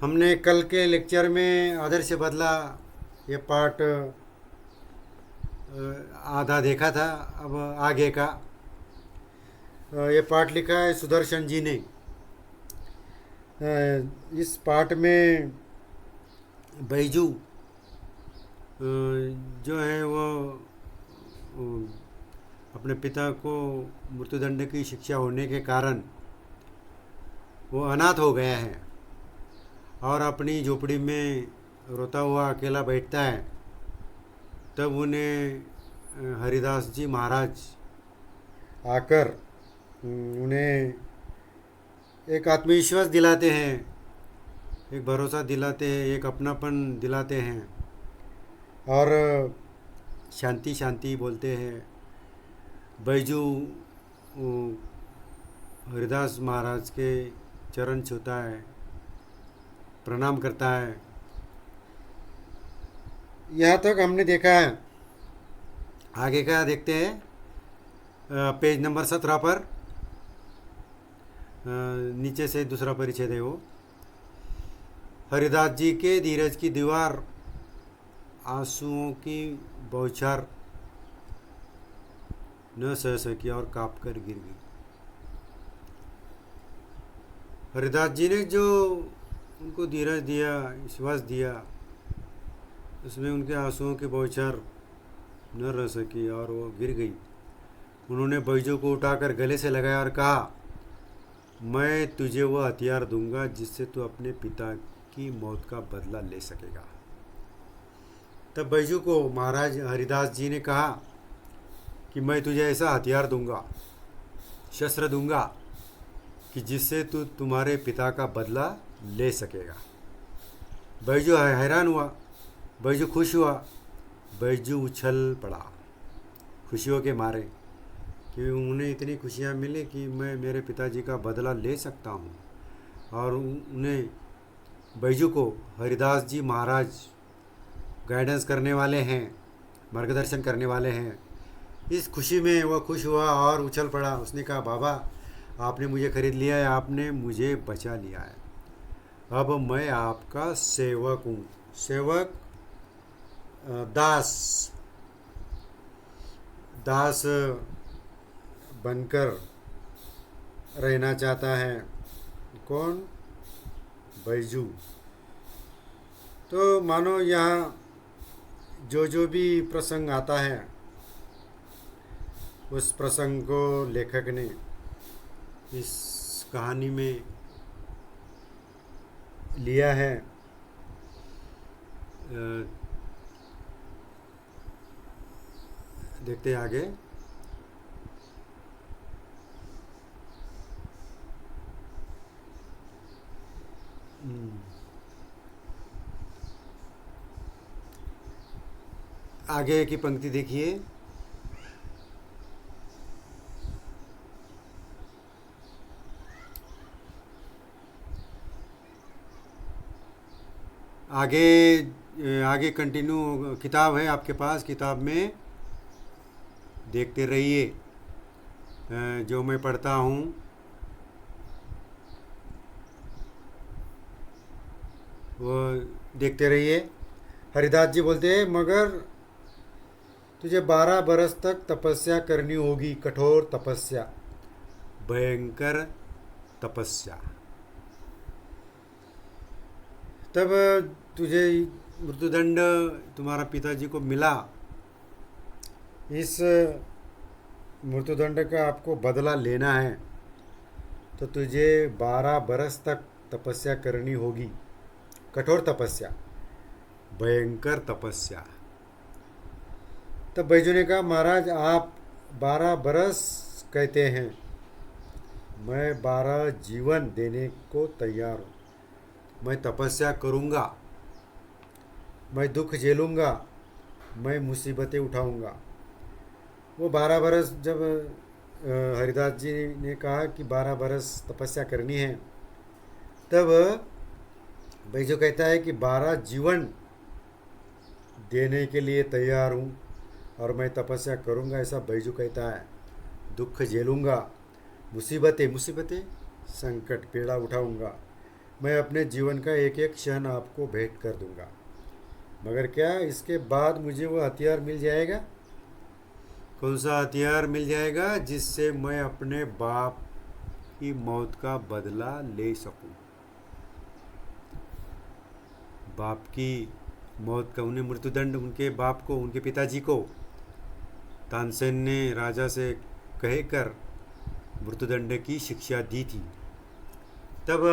हमने कल के लेक्चर में आदर से बदला ये पार्ट आधा देखा था। अब आगे का ये पार्ट लिखा है सुदर्शन जी ने। इस पार्ट में बैजू जो है वो अपने पिता को मृत्युदंड की शिक्षा होने के कारण वो अनाथ हो गया है और अपनी झोपड़ी में रोता हुआ अकेला बैठता है। तब उन्हें हरिदास जी महाराज आकर उन्हें एक आत्मविश्वास दिलाते हैं, एक भरोसा दिलाते हैं, एक अपनापन दिलाते हैं और शांति शांति बोलते हैं। बैजू हरिदास महाराज के चरण छूता है, प्रणाम करता है। यहाँ तक हमने देखा है। आगे का देखते हैं पेज नंबर 17 पर नीचे से दूसरा परिच्छेद है वो। हरिदास जी के धीरज की दीवार आंसुओं की बौछार न सह सकी और कांप कर गिर गई। हरिदास जी ने जो उनको धीरज दिया, विश्वास दिया, उसमें उनके आंसुओं की बौछार न रह सकी और वो गिर गई। उन्होंने बैजू को उठाकर गले से लगाया और कहा, मैं तुझे वह हथियार दूंगा जिससे तू अपने पिता की मौत का बदला ले सकेगा। तब बैजू को महाराज हरिदास जी ने कहा कि मैं तुझे ऐसा हथियार दूंगा, शस्त्र दूंगा कि जिससे तू तुम्हारे पिता का बदला ले सकेगा। बैजू हैरान हुआ, बैजू खुश हुआ, बैजू उछल पड़ा खुशियों के मारे कि उन्हें इतनी खुशियाँ मिली कि मैं मेरे पिताजी का बदला ले सकता हूँ। और उन्हें बैजू को हरिदास जी महाराज गाइडेंस करने वाले हैं, मार्गदर्शन करने वाले हैं। इस खुशी में वह खुश हुआ और उछल पड़ा। उसने कहा, बाबा आपने मुझे खरीद लिया है, आपने मुझे बचा लिया है, अब मैं आपका सेवक हूँ। सेवक दास, दास बनकर रहना चाहता है। कौन? बैजू। तो मानो यहाँ जो भी प्रसंग आता है उस प्रसंग को लेखक ने इस कहानी में लिया है। देखते हैं आगे। आगे की पंक्ति देखिए। आगे कंटिन्यू किताब है आपके पास, किताब में देखते रहिए जो मैं पढ़ता हूँ। वो देखते रहिए। हरिदास जी बोलते हैं, मगर तुझे 12 बरस तक तपस्या करनी होगी, कठोर तपस्या, भयंकर तपस्या। तब तुझे मृत्युदंड तुम्हारा पिताजी को मिला, इस मृत्युदंड का आपको बदला लेना है तो तुझे 12 बरस तक तपस्या करनी होगी, कठोर तपस्या, भयंकर तपस्या। तब बैजू ने कहा, महाराज आप 12 बरस कहते हैं, मैं 12 जीवन देने को तैयार हूँ। मैं तपस्या करूँगा, मैं दुख झेलूँगा, मैं मुसीबतें उठाऊँगा। वो 12 बरस जब हरिदास जी ने कहा कि 12 बरस तपस्या करनी है, तब बैजू कहता है कि 12 जीवन देने के लिए तैयार हूँ और मैं तपस्या करूँगा, ऐसा बैजू कहता है। दुख झेलूँगा, मुसीबतें संकट पीड़ा उठाऊँगा, मैं अपने जीवन का एक एक क्षण आपको भेंट कर दूंगा, मगर क्या इसके बाद मुझे वो हथियार मिल जाएगा? कौन सा हथियार मिल जाएगा जिससे मैं अपने बाप की मौत का बदला ले सकूं? बाप की मौत का, उन्हें मृत्युदंड, उनके बाप को, उनके पिताजी को तानसेन ने राजा से कहकर मृत्युदंड की शिक्षा दी थी। तब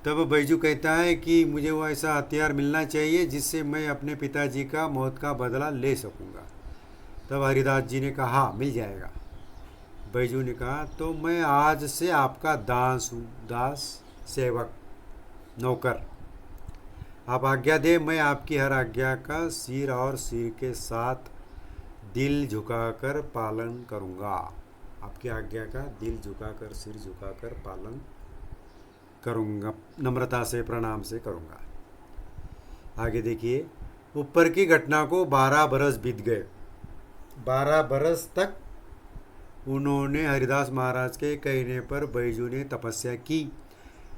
तब बैजू कहता है कि मुझे वो ऐसा हथियार मिलना चाहिए जिससे मैं अपने पिताजी का मौत का बदला ले सकूंगा। तब हरिदास जी ने कहा हाँ मिल जाएगा। बैजू ने कहा तो मैं आज से आपका दास हूँ, दास, सेवक, नौकर। आप आज्ञा दे, मैं आपकी हर आज्ञा का सिर और सिर के साथ दिल झुकाकर पालन करूँगा। आपकी आज्ञा का दिल झुकाकर, सिर झुकाकर पालन करूँगा, नम्रता से, प्रणाम से करूँगा। आगे देखिए, ऊपर की घटना को 12 बरस बीत गए। 12 बरस तक उन्होंने हरिदास महाराज के कहने पर बैजू ने तपस्या की।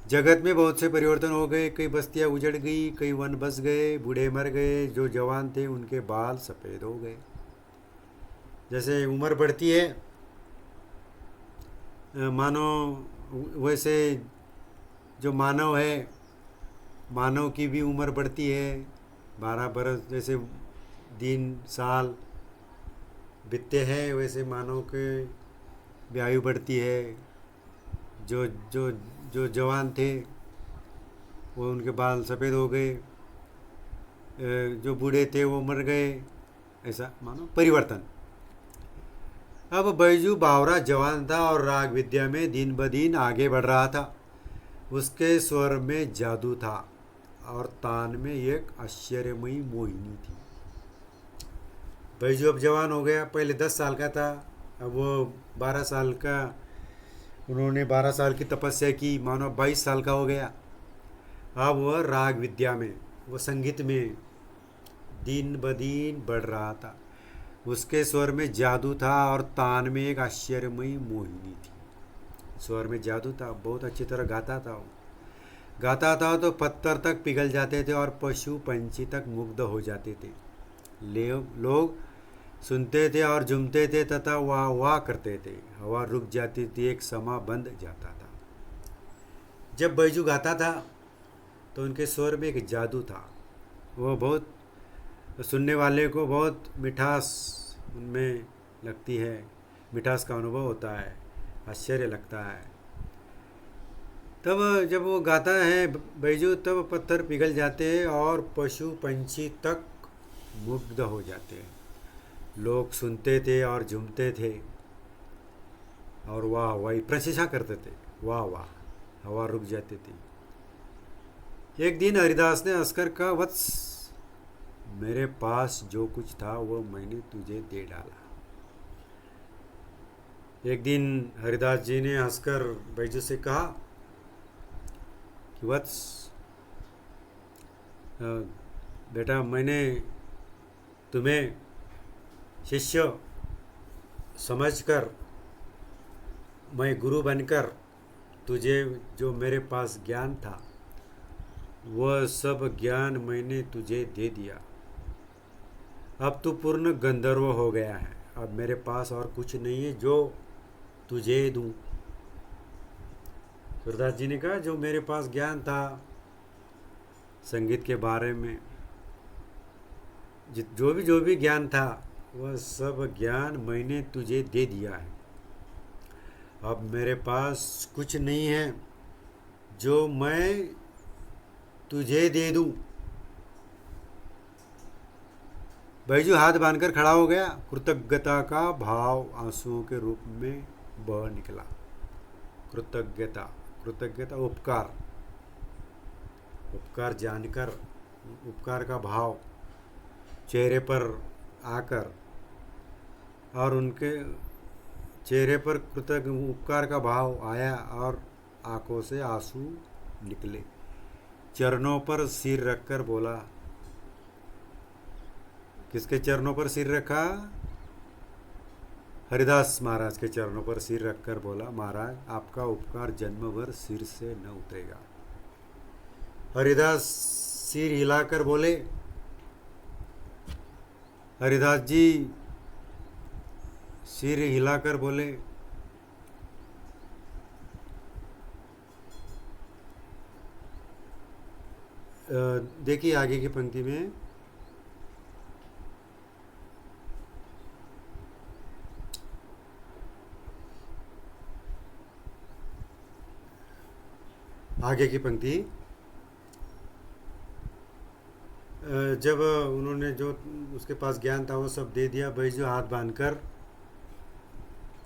जगत में बहुत से परिवर्तन हो गए, कई बस्तियां उजड़ गई, कई वन बस गए, बूढ़े मर गए, जो जवान थे उनके बाल सफ़ेद हो गए। जैसे उम्र बढ़ती है मानो, वैसे जो मानव है, मानव की भी उम्र बढ़ती है। 12 बरस जैसे दिन साल बीतते हैं, वैसे मानव के भी आयु बढ़ती है। जो जो जो जवान थे वो, उनके बाल सफ़ेद हो गए, जो बूढ़े थे वो मर गए, ऐसा मानो परिवर्तन। अब बैजू बावरा जवान था और राग विद्या में दिन ब दिन आगे बढ़ रहा था। उसके स्वर में जादू था और तान में एक आश्चर्यमयी मोहिनी थी। बैजू अब जवान हो गया, पहले 10 साल का था, अब वो 12 साल का, उन्होंने 12 साल की तपस्या की, मानो 22 साल का हो गया। अब वह राग विद्या में, वो संगीत में दिन ब दिन बढ़ रहा था। उसके स्वर में जादू था और तान में एक आश्चर्यमयी मोहिनी थी। स्वर में जादू था, बहुत अच्छी तरह गाता था वो। गाता था तो पत्थर तक पिघल जाते थे और पशु पंछी तक मुग्ध हो जाते थे। लोग सुनते थे और झूमते थे तथा वाह वाह करते थे। हवा रुक जाती थी, एक समा बंध जाता था। जब बैजू गाता था तो उनके स्वर में एक जादू था। वो बहुत, सुनने वाले को बहुत मिठास उनमें लगती है, मिठास का अनुभव होता है, आश्चर्य लगता है। तब जब वो गाता है बैजू, तब पत्थर पिघल जाते हैं और पशु पंछी तक मुग्ध हो जाते हैं। लोग सुनते थे और झूमते थे और वाह वाह प्रशंसा करते थे, वाह वाह, हवा रुक जाती थी। एक दिन हरिदास ने हंसकर कहा, वत्स, मेरे पास जो कुछ था वो मैंने तुझे दे डाला। एक दिन हरिदास जी ने हंसकर बैजू से कहा कि वत्स, बेटा, मैंने तुम्हें शिष्य समझकर, मैं गुरु बनकर तुझे जो मेरे पास ज्ञान था वह सब ज्ञान मैंने तुझे दे दिया। अब तू पूर्ण गंधर्व हो गया है। अब मेरे पास और कुछ नहीं है जो तुझे दूं। सूरदास जी ने कहा, जो मेरे पास ज्ञान था संगीत के बारे में, जो भी ज्ञान था वह सब ज्ञान मैंने तुझे दे दिया है। अब मेरे पास कुछ नहीं है जो मैं तुझे दे दूं। बैजू हाथ बांधकर खड़ा हो गया। कृतज्ञता का भाव आंसुओं के रूप में बह निकला। कृतज्ञता, कृतज्ञता, उपकार, उपकार जानकर, उपकार का भाव चेहरे पर आकर, और उनके चेहरे पर कृतज्ञ उपकार का भाव आया और आंखों से आंसू निकले। चरणों पर सिर रखकर बोला, किसके चरणों पर सिर रखा? हरिदास महाराज के चरणों पर सिर रखकर बोला, महाराज आपका उपकार जन्म भर सिर से न उतरेगा। हरिदास सिर हिलाकर बोले, हरिदास जी सिर हिलाकर बोले, देखिए आगे की पंक्ति में, आगे की पंक्ति, जब उन्होंने जो उसके पास ज्ञान था वो सब दे दिया, बैजू हाथ बांधकर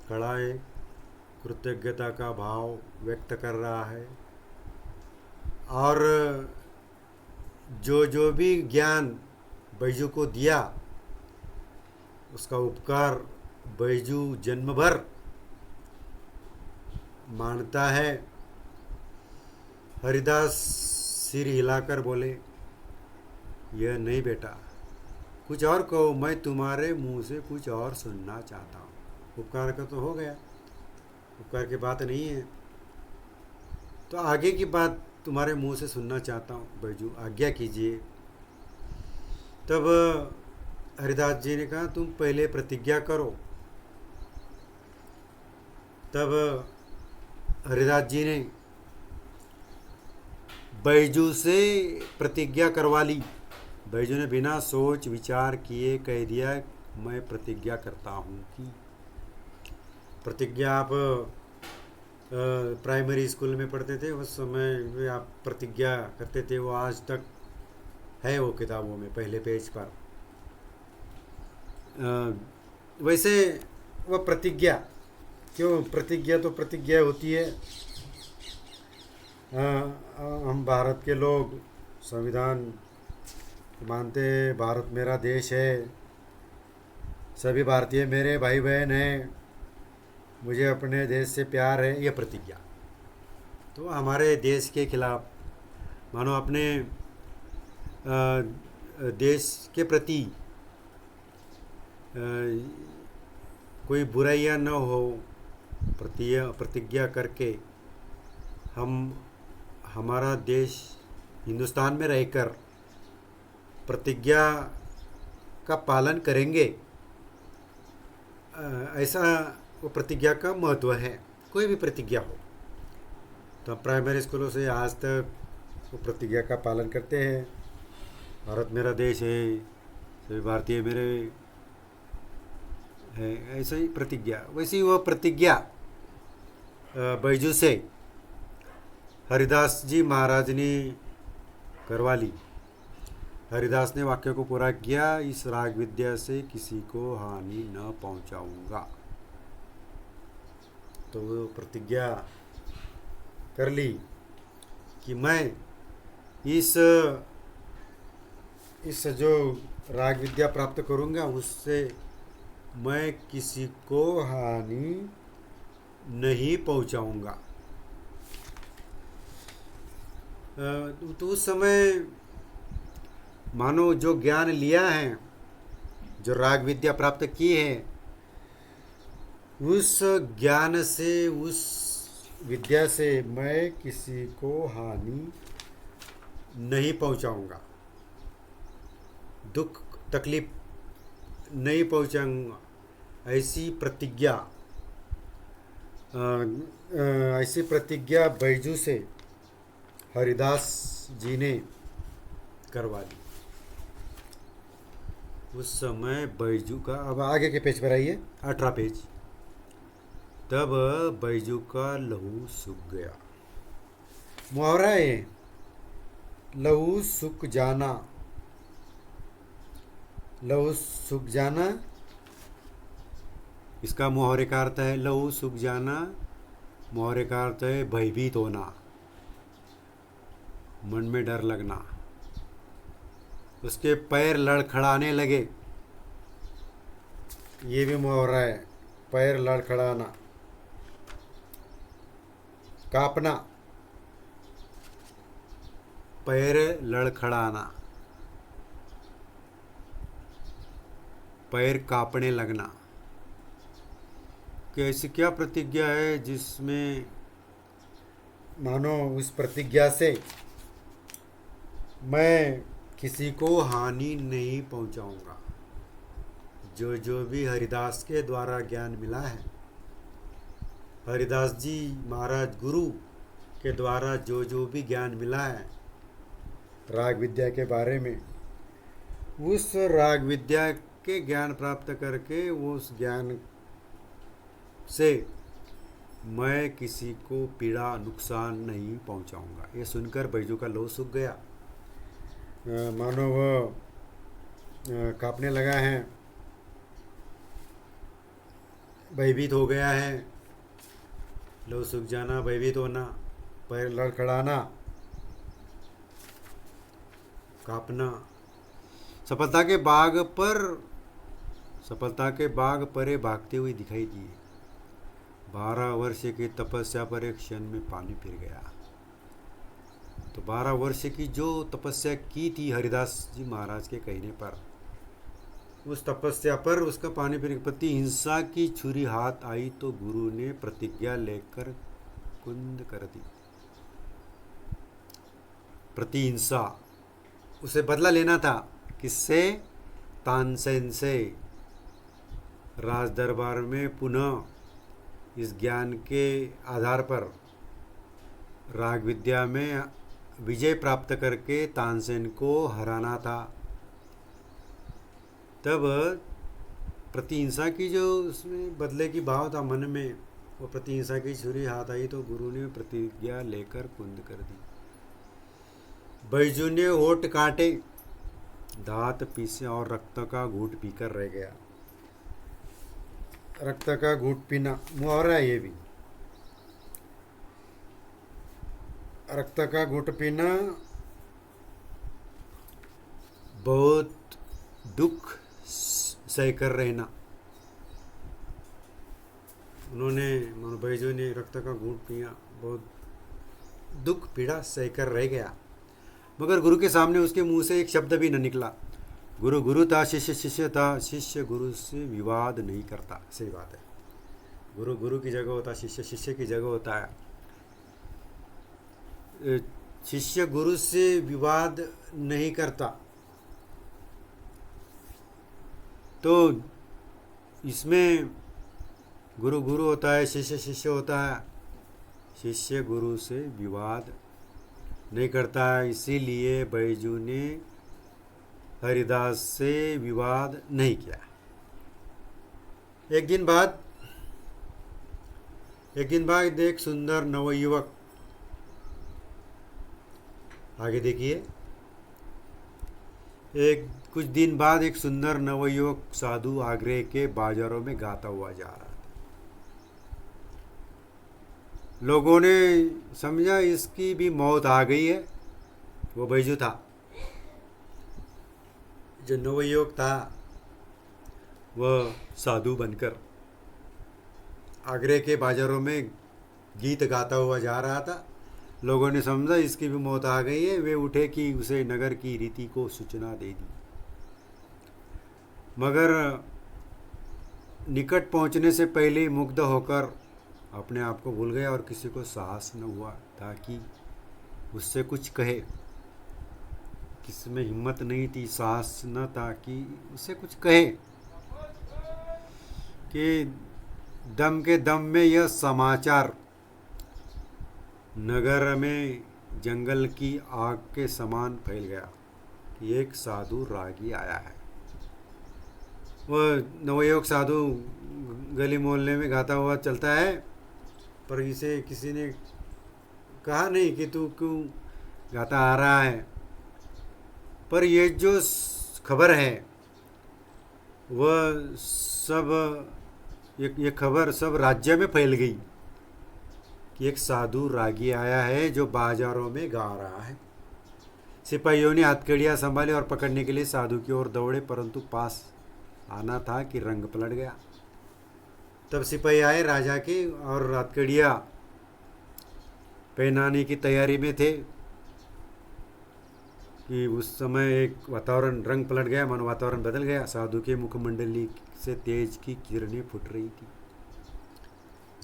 खड़ा है, कृतज्ञता का भाव व्यक्त कर रहा है, और जो जो भी ज्ञान बैजू को दिया उसका उपकार बैजू जन्म भर मानता है। हरिदास सिर हिलाकर बोले, यह नहीं बेटा, कुछ और कहो, मैं तुम्हारे मुंह से कुछ और सुनना चाहता हूँ। उपकार का तो हो गया, उपकार की बात नहीं है, तो आगे की बात तुम्हारे मुंह से सुनना चाहता हूँ बैजू, आज्ञा कीजिए। तब हरिदास जी ने कहा, तुम पहले प्रतिज्ञा करो। तब हरिदास जी ने बैजू से प्रतिज्ञा करवा ली। बैजू ने बिना सोच विचार किए कह दिया, मैं प्रतिज्ञा करता हूँ कि प्रतिज्ञा आप प्राइमरी स्कूल में पढ़ते थे उस समय में आप प्रतिज्ञा करते थे, वो आज तक है वो किताबों में पहले पेज पर। वैसे वह प्रतिज्ञा, क्यों प्रतिज्ञा तो प्रतिज्ञा होती है। हम भारत के लोग संविधान मानते हैं, भारत मेरा देश है, सभी भारतीय मेरे भाई बहन हैं, मुझे अपने देश से प्यार है, ये प्रतिज्ञा। तो हमारे देश के खिलाफ, मानो अपने देश के प्रति कोई बुराइयां न हो, प्रतिज्ञा करके हम हमारा देश हिंदुस्तान में रहकर प्रतिज्ञा का पालन करेंगे, ऐसा वो प्रतिज्ञा का महत्व है। कोई भी प्रतिज्ञा हो, तो प्राइमरी स्कूलों से आज तक वो प्रतिज्ञा का पालन करते हैं। भारत मेरा देश है, सभी भारतीय मेरे है, ऐसा ही प्रतिज्ञा। वैसे ही वह प्रतिज्ञा बैजू से हरिदास जी महाराज ने करवा ली। हरिदास ने वाक्य को पूरा किया, इस राग विद्या से किसी को हानि न पहुंचाऊंगा। तो वो प्रतिज्ञा कर ली कि मैं इस जो राग विद्या प्राप्त करूंगा उससे मैं किसी को हानि नहीं पहुंचाऊंगा। तो उस समय मानो जो ज्ञान लिया है, जो राग विद्या प्राप्त की है, उस ज्ञान से, उस विद्या से मैं किसी को हानि नहीं पहुंचाऊंगा, दुख तकलीफ नहीं पहुंचाऊंगा, ऐसी प्रतिज्ञा बैजू से हरिदास जी ने करवा दी। उस समय बैजू का, अब आगे के पेज पर आइए, 18 पेज। तब बैजू का लहू सूख गया। मुहावरा है, लहू सूख जाना। लहू सूख जाना, इसका मुहावरे का अर्थ है, लहू सूख जाना मुहावरे का अर्थ है भयभीत होना, मन में डर लगना। उसके पैर लड़खड़ाने लगे, ये भी मुहावरा है, पैर लड़खड़ाना, कांपना, पैर लड़खड़ाना, पैर कांपने लगना। कैसी क्या प्रतिज्ञा है जिसमें मानो उस प्रतिज्ञा से मैं किसी को हानि नहीं पहुंचाऊंगा। जो जो भी हरिदास के द्वारा ज्ञान मिला है, हरिदास जी महाराज गुरु के द्वारा जो जो भी ज्ञान मिला है राग विद्या के बारे में, उस राग विद्या के ज्ञान प्राप्त करके उस ज्ञान से मैं किसी को पीड़ा नुकसान नहीं पहुंचाऊंगा। ये सुनकर बैजू का लहू सूख गया। मानो वह कांपने लगा है, भयभीत हो गया है। लहू सूख जाना, भयभीत होना, पैर लड़खड़ाना, कांपना। सफलता के बाग परे भागते हुए दिखाई दिए। 12 वर्ष की तपस्या पर एक क्षण में पानी फिर गया। तो 12 वर्ष की जो तपस्या की थी हरिदास जी महाराज के कहने पर, उस तपस्या पर उसका पानी फिर। प्रति हिंसा की छुरी हाथ आई तो गुरु ने प्रतिज्ञा लेकर कुंद कर दी। प्रति हिंसा, उसे बदला लेना था। किससे? तानसेन से। राज दरबार में पुनः इस ज्ञान के आधार पर राग विद्या में विजय प्राप्त करके तानसेन को हराना था। तब प्रतिहिंसा की जो उसमें बदले की भाव था मन में, वो प्रतिहिंसा की छुरी हाथ आई तो गुरु ने प्रतिज्ञा लेकर कुंद कर दी। बैजू ने होठ काटे, दांत पीसे और रक्त का घूंट पीकर रह गया। रक्त का घूंट पीना मुहावरा है ये भी। रक्त का घूंट पीना बहुत दुख सहकर रहना। उन्होंने बैजू ने रक्त का घूंट पिया, बहुत दुख पीड़ा सहकर रह गया। मगर गुरु के सामने उसके मुंह से एक शब्द भी न निकला। गुरु गुरु था, शिष्य शिष्य था। शिष्य गुरु से विवाद नहीं करता। सही बात है। गुरु गुरु की जगह होता, शिष्य शिष्य की जगह होता है। शिष्य गुरु से विवाद नहीं करता। तो इसमें गुरु गुरु होता है, शिष्य शिष्य होता है। शिष्य गुरु से विवाद नहीं करता है। इसीलिए बैजू ने हरिदास से विवाद नहीं किया। एक दिन बाद एक सुंदर नवयुवक, आगे देखिए, कुछ दिन बाद एक सुंदर नवयुवक साधु आगरे के बाजारों में गाता हुआ जा रहा था। लोगों ने समझा इसकी भी मौत आ गई है। वो बैजू था। जो नवयुवक था वह साधु बनकर आगरे के बाजारों में गीत गाता हुआ जा रहा था। लोगों ने समझा इसकी भी मौत आ गई है। वे उठे कि उसे नगर की रीति को सूचना दे दी। मगर निकट पहुंचने से पहले ही मुग्ध होकर अपने आप को भूल गया और किसी को साहस न हुआ ताकि उससे कुछ कहे। किसी में हिम्मत नहीं थी, साहस न था कि उससे कुछ कहे कि दम के दम में यह समाचार नगर में जंगल की आग के समान फैल गया कि एक साधु रागी आया है। वह नवयुवक साधु गली मोहल्ले में गाता हुआ चलता है, पर इसे किसी ने कहा नहीं कि तू क्यों गाता आ रहा है। पर ये जो खबर है वह सब, ये खबर सब राज्य में फैल गई कि एक साधु रागी आया है जो बाजारों में गा रहा है। सिपाहियों ने हथकड़ियाँ संभाली और पकड़ने के लिए साधु की ओर दौड़े, परंतु पास आना था कि रंग पलट गया। तब सिपाही आए राजा के और हथकड़ियाँ पहनाने की तैयारी में थे कि उस समय एक वातावरण, रंग पलट गया, मानो वातावरण बदल गया। साधु के मुखमंडली से तेज की किरणें फूट रही थी।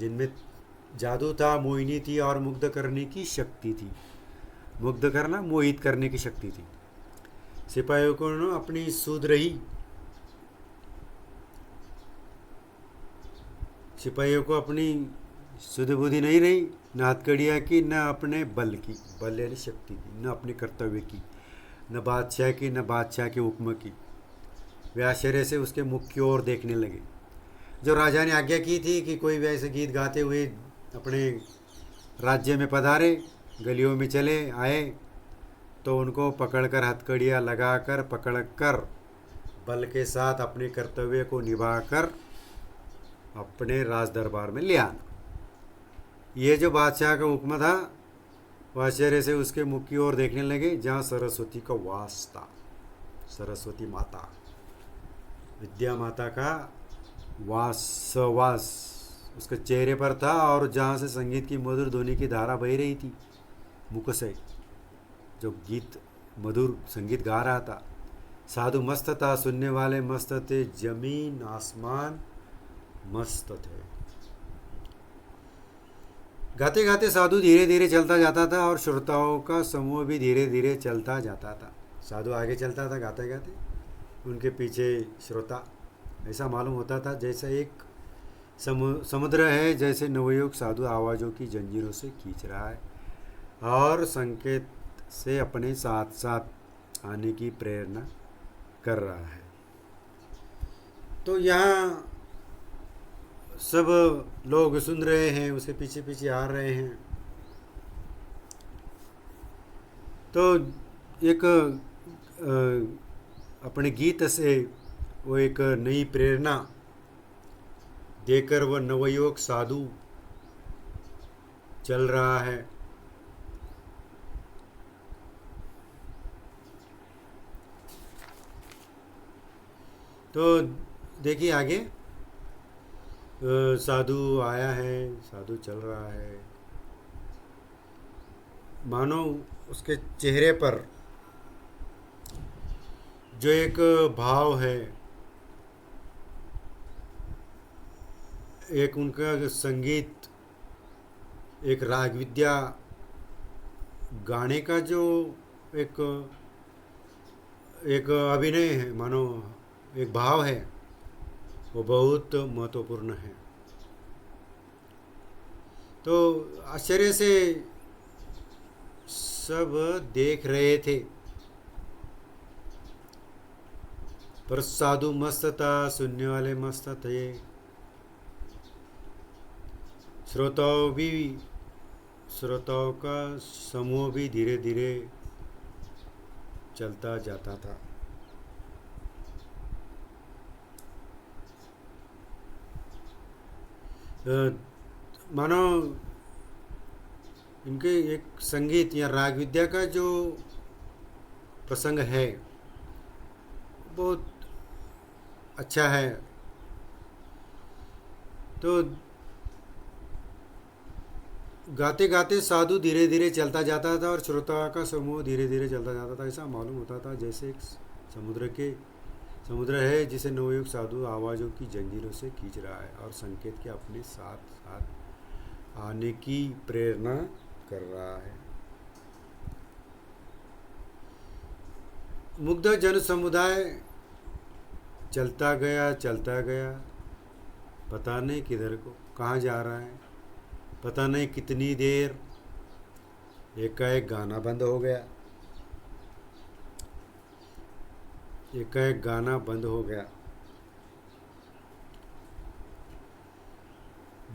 जिनमें जादू था, मोहिनी थी और मुग्ध करने की शक्ति थी। मुग्ध करना, मोहित करने की शक्ति थी। सिपाहियों को न अपनी सूद रही, सिपाहियों को अपनी सुध बुद्धि नहीं रही, न हथकड़िया की, न अपने बल की, बल यानी शक्ति की, न अपने कर्तव्य की, न बादशाह की, न बादशाह के हुक्म की। वे आश्चर्य से उसके मुख की ओर देखने लगे। जो राजा ने आज्ञा की थी कि कोई भी ऐसे गीत गाते हुए अपने राज्य में पधारे, गलियों में चले आए, तो उनको पकड़कर हथकड़ियाँ लगाकर पकड़कर बल के साथ अपने कर्तव्य को निभाकर अपने राज दरबार में ले आना। ये जो बादशाह का हुक्म था, वह आश्चर्य से उसके मुख की ओर देखने लगे जहाँ सरस्वती का वास था। सरस्वती माता, विद्या माता का वास उसके चेहरे पर था, और जहाँ से संगीत की मधुर ध्वनि की धारा बह रही थी मुख से, जो गीत मधुर संगीत गा रहा था। साधु मस्त था, सुनने वाले मस्त थे, जमीन आसमान मस्त थे। गाते गाते साधु धीरे धीरे चलता जाता था और श्रोताओं का समूह भी धीरे धीरे चलता जाता था। साधु आगे चलता था गाते गाते, उनके पीछे श्रोता। ऐसा मालूम होता था जैसे एक समुद्र है, जैसे नवयुग साधु आवाज़ों की जंजीरों से खींच रहा है और संकेत से अपने साथ साथ आने की प्रेरणा कर रहा है। तो यहाँ सब लोग सुन रहे हैं, उसके पीछे पीछे आ रहे हैं। तो एक अपने गीत से वो एक नई प्रेरणा देकर वह नवयुवक साधु चल रहा है। तो देखिए आगे, साधु आया है, साधु चल रहा है, मानो उसके चेहरे पर जो एक भाव है, एक उनका संगीत, एक राग विद्या गाने का जो एक अभिनय है, मानो एक भाव है, वो बहुत महत्वपूर्ण है। तो आश्चर्य से सब देख रहे थे, पर साधु मस्त था, सुनने वाले मस्त थे, श्रोताओं का समूह भी धीरे धीरे चलता जाता था। मानो इनके एक संगीत या राग विद्या का जो प्रसंग है बहुत अच्छा है। तो गाते गाते साधु धीरे धीरे चलता जाता था और श्रोता का समूह धीरे धीरे चलता जाता था। ऐसा मालूम होता था जैसे एक समुद्र है जिसे नवयुग साधु आवाज़ों की जंजीरों से खींच रहा है और संकेत के अपने साथ साथ आने की प्रेरणा कर रहा है। मुग्ध जन समुदाय चलता गया, पता नहीं किधर को कहाँ जा रहा है, पता नहीं कितनी देर। एकाएक गाना बंद हो गया, एकाएक गाना बंद हो गया।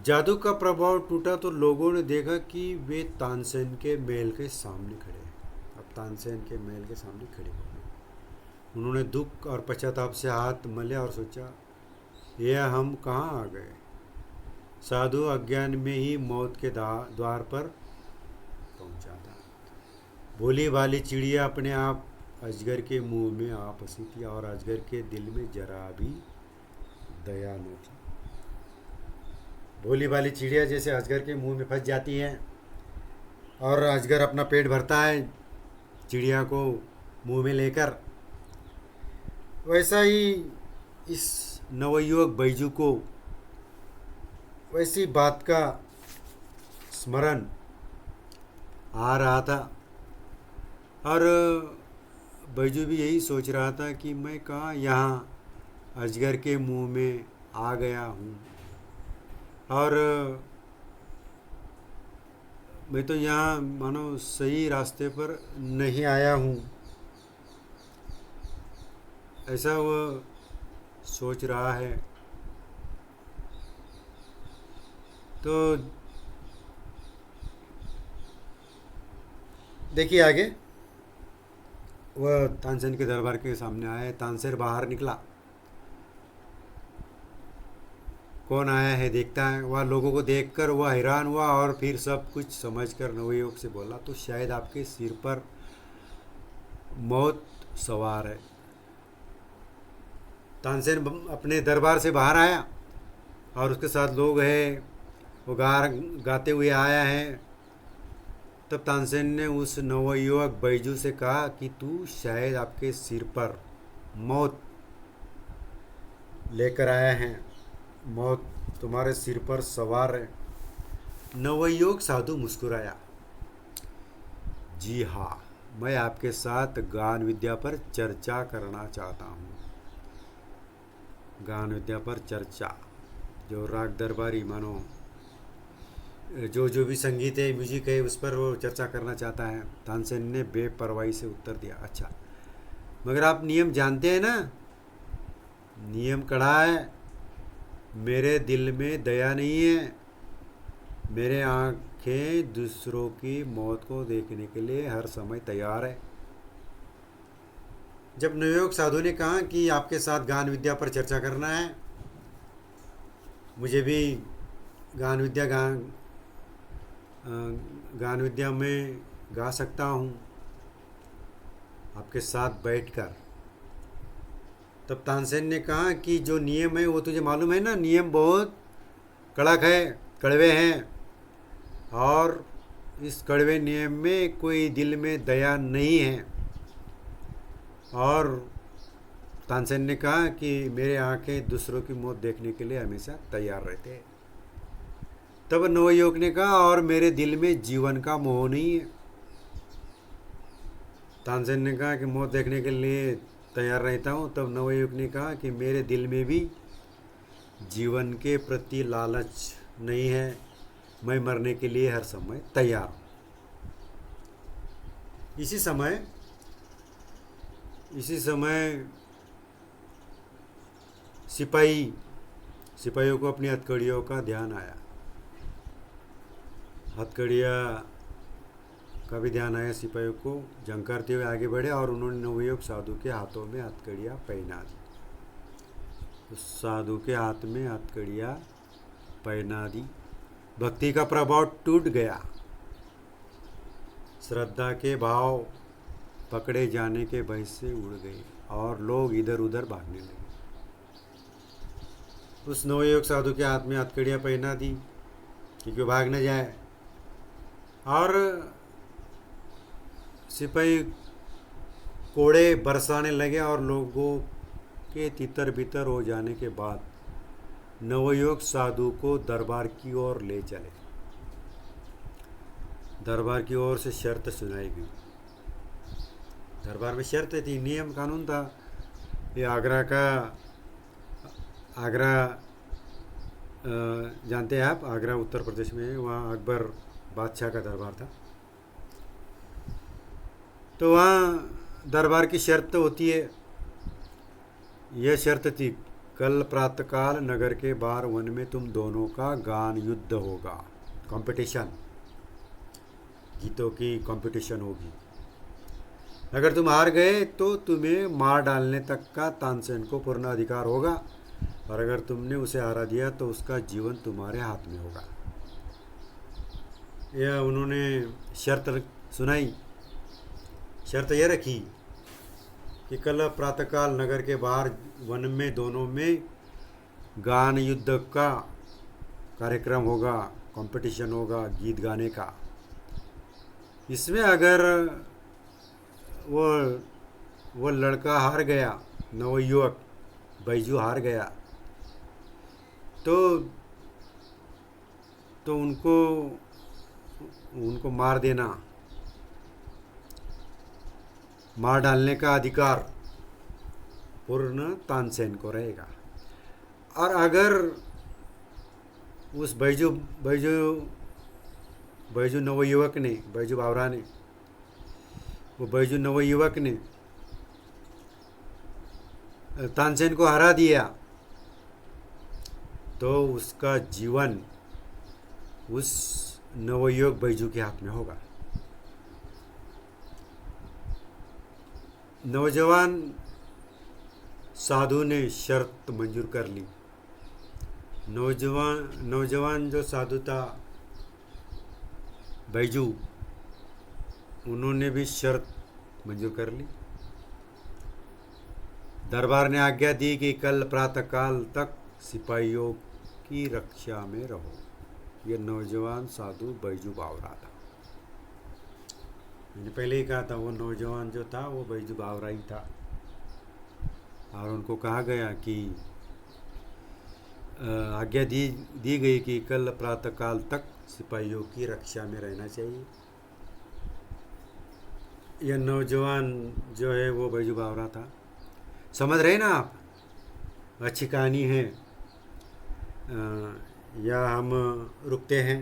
जादू का प्रभाव टूटा तो लोगों ने देखा कि वे तानसेन के महल के सामने खड़े हैं। अब तानसेन के महल के सामने खड़े हो गए। उन्होंने दुख और पश्चाताप से हाथ मले और सोचा, यह हम कहाँ आ गए। साधु अज्ञान में ही मौत के द्वार पर पहुंचा था। भोली भाली चिड़िया अपने आप अजगर के मुंह में आ फंसी थी और अजगर के दिल में जरा भी दया न थी। भोली भाली चिड़िया जैसे अजगर के मुंह में फंस जाती है और अजगर अपना पेट भरता है चिड़िया को मुंह में लेकर, वैसा ही इस नवयुवक बैजू को वैसी बात का स्मरण आ रहा था। और बैजू भी यही सोच रहा था कि मैं कहाँ यहाँ अजगर के मुंह में आ गया हूँ, और मैं तो यहाँ मानो सही रास्ते पर नहीं आया हूँ, ऐसा वह सोच रहा है। तो देखिए आगे, वह तानसेन के दरबार के सामने आया। तानसेन बाहर निकला, कौन आया है देखता है। वह लोगों को देखकर वह हैरान हुआ और फिर सब कुछ समझकर नवयुवक से बोला, तो शायद आपके सिर पर मौत सवार है। तानसेन अपने दरबार से बाहर आया और उसके साथ लोग हैं, वो गाते हुए आया है। तब तानसेन ने उस नवयुवक बैजू से कहा कि तू शायद आपके सिर पर मौत लेकर आया है, मौत तुम्हारे सिर पर सवार है। नवयुवक साधु मुस्कुराया, जी हाँ, मैं आपके साथ गान विद्या पर चर्चा करना चाहता हूँ। गान विद्या पर चर्चा, जो राग दरबारी मानो जो भी संगीत है, म्यूजिक है, उस पर वो चर्चा करना चाहता है। तानसेन ने बेपरवाही से उत्तर दिया, अच्छा, मगर आप नियम जानते हैं ना? नियम कड़ा है। मेरे दिल में दया नहीं है, मेरे आंखें दूसरों की मौत को देखने के लिए हर समय तैयार है। जब नवयुवक साधु ने कहा कि आपके साथ गान विद्या पर चर्चा करना है, मुझे भी गान विद्या में गा सकता हूँ आपके साथ बैठकर। तब तानसेन ने कहा कि जो नियम है वो तुझे मालूम है ना, नियम बहुत कड़क है, कड़वे हैं, और इस कड़वे नियम में कोई दिल में दया नहीं है। और तानसेन ने कहा कि मेरे आंखें दूसरों की मौत देखने के लिए हमेशा तैयार रहते हैं। तब नवयुवक ने कहा, और मेरे दिल में जीवन का मोह नहीं है। तानसेन ने कहा कि मौत देखने के लिए तैयार रहता हूँ। तब नवयुवक ने कहा कि मेरे दिल में भी जीवन के प्रति लालच नहीं है, मैं मरने के लिए हर समय तैयार हूँ। इसी समय सिपाहियों को अपनी हथकड़ियों का ध्यान आया। हथकड़ियाँ का भी ध्यान आया सिपाहियों को। जंग करते हुए आगे बढ़े और उन्होंने नवयुवक साधु के हाथों में हथकड़ियाँ पहना दी। उस साधु के हाथ में हथकड़ियाँ पहना दी। भक्ति का प्रभाव टूट गया, श्रद्धा के भाव पकड़े जाने के भय से उड़ गए और लोग इधर उधर भागने लगे। उस नवयुवक साधु के हाथ में हथकड़ियाँ पहना दी क्योंकि वो भाग न जाए। और सिपाही कोड़े बरसाने लगे और लोगों के तितर बितर हो जाने के बाद नवयुवक साधु को दरबार की ओर ले चले। दरबार की ओर से शर्त सुनाई गई। दरबार में शर्त थी, नियम कानून था। ये आगरा जानते हैं आप, आगरा उत्तर प्रदेश में है। वहाँ अकबर बादशाह का दरबार था। तो वहाँ दरबार की शर्त होती है। यह शर्त थी, कल प्रातःकाल नगर के बाहर वन में तुम दोनों का गान युद्ध होगा, कंपटीशन, गीतों की कंपटीशन होगी। अगर तुम हार गए तो तुम्हें मार डालने तक का तानसेन को पूर्ण अधिकार होगा, और अगर तुमने उसे हरा दिया तो उसका जीवन तुम्हारे हाथ में होगा। यह उन्होंने शर्त सुनाई। शर्त यह रखी कि कल प्रातःकाल नगर के बाहर वन में दोनों में गान युद्ध का कार्यक्रम होगा, कंपटीशन होगा गीत गाने का। इसमें अगर वो लड़का हार गया, नवयुवक बैजू हार गया, तो तो उनको उनको मार देना, मार डालने का अधिकार पूर्ण तानसेन को रहेगा। और अगर उस बैजू बैजू बैजू नवयुवक ने, बैजू बावरा ने, वो बैजू नवयुवक ने तानसेन को हरा दिया, तो उसका जीवन उस नवयुवक बैजू के हाथ में होगा। नौजवान साधु ने शर्त मंजूर कर ली। नौजवान जो साधु था बैजू, उन्होंने भी शर्त मंजूर कर ली। दरबार ने आज्ञा दी कि कल प्रातःकाल तक सिपाहियों की रक्षा में रहो। यह नौजवान साधु बैजू बावरा था। मैंने पहले ही कहा था, वो नौजवान जो था वो बैजू बावरा ही था। और उनको कहा गया कि आज्ञा दी गई कि कल प्रातःकाल तक सिपाहियों की रक्षा में रहना चाहिए। यह नौजवान जो है वो बैजू बावरा था। समझ रहे ना आप? अच्छी कहानी है। या हम रुकते हैं।